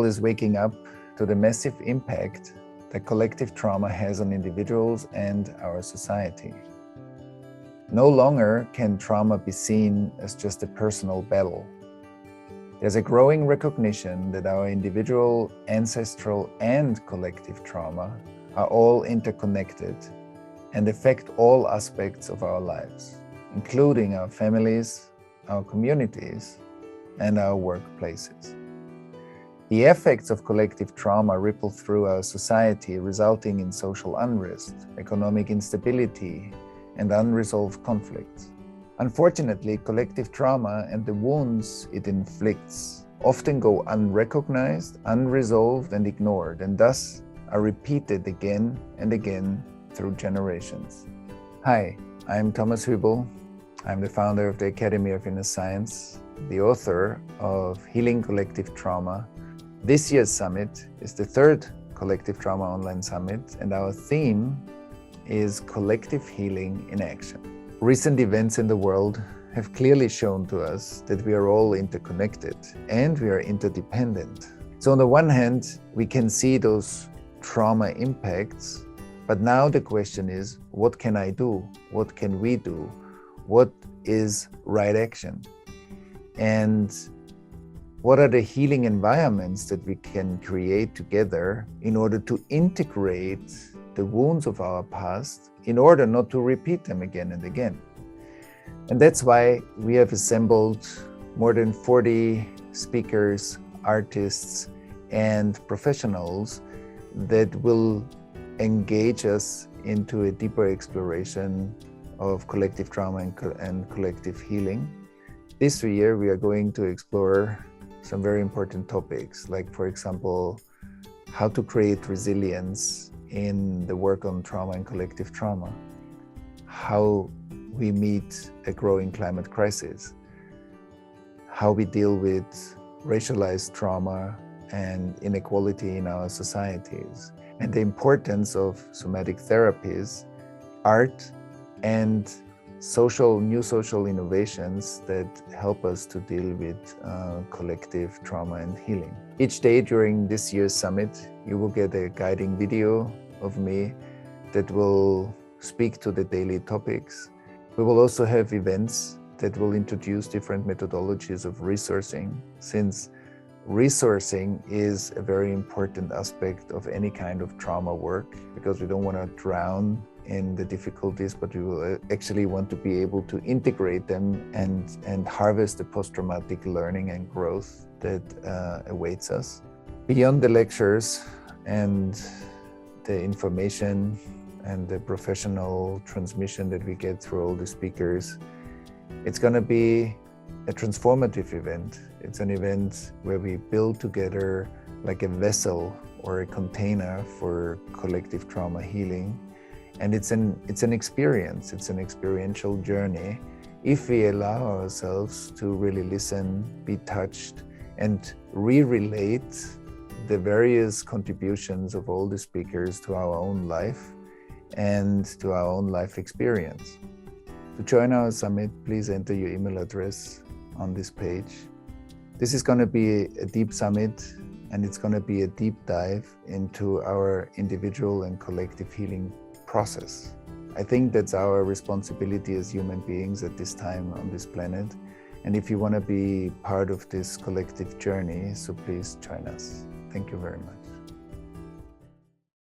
world is waking up to the massive impact that collective trauma has on individuals and our society. No longer can trauma be seen as just a personal battle. There's a growing recognition that our individual, ancestral, and collective trauma are all interconnected and affect all aspects of our lives, including our families, our communities, and our workplaces. The effects of collective trauma ripple through our society, resulting in social unrest, economic instability, and unresolved conflicts. Unfortunately, collective trauma and the wounds it inflicts often go unrecognized, unresolved, and ignored, and thus are repeated again and again through generations. Hi, I'm Thomas Hübl. I'm the founder of the Academy of Inner Science, the author of Healing Collective Trauma. This year's summit is the third Collective Trauma Online Summit, and our theme is Collective Healing in Action. Recent events in the world have clearly shown to us that we are all interconnected and we are interdependent. So on the one hand, we can see those trauma impacts, but now the question is, what can I do? What can we do? What is right action? And what are the healing environments that we can create together in order to integrate the wounds of our past in order not to repeat them again and again? And that's why we have assembled more than 40 speakers, artists, and professionals that will engage us into a deeper exploration of collective trauma and collective healing. This year, we are going to explore some very important topics, like, for example, how to create resilience in the work on trauma and collective trauma, how we meet a growing climate crisis, how we deal with racialized trauma and inequality in our societies, and the importance of somatic therapies, art, and new social innovations that help us to deal with collective trauma and healing. Each day during this year's summit, you will get a guiding video of me that will speak to the daily topics. We will also have events that will introduce different methodologies of resourcing, since resourcing is a very important aspect of any kind of trauma work, because we don't want to drown in the difficulties, but we will actually want to be able to integrate them and harvest the post-traumatic learning and growth that awaits us. Beyond the lectures and the information and the professional transmission that we get through all the speakers, it's going to be a transformative event. It's an event where we build together like a vessel or a container for collective trauma healing. And it's an experience, it's an experiential journey if we allow ourselves to really listen, be touched, and re-relate the various contributions of all the speakers to our own life and to our own life experience. To join our summit, please enter your email address on this page. This is going to be a deep summit, and it's going to be a deep dive into our individual and collective healing process. I think that's our responsibility as human beings at this time on this planet. And if you want to be part of this collective journey, so please join us. Thank you very much.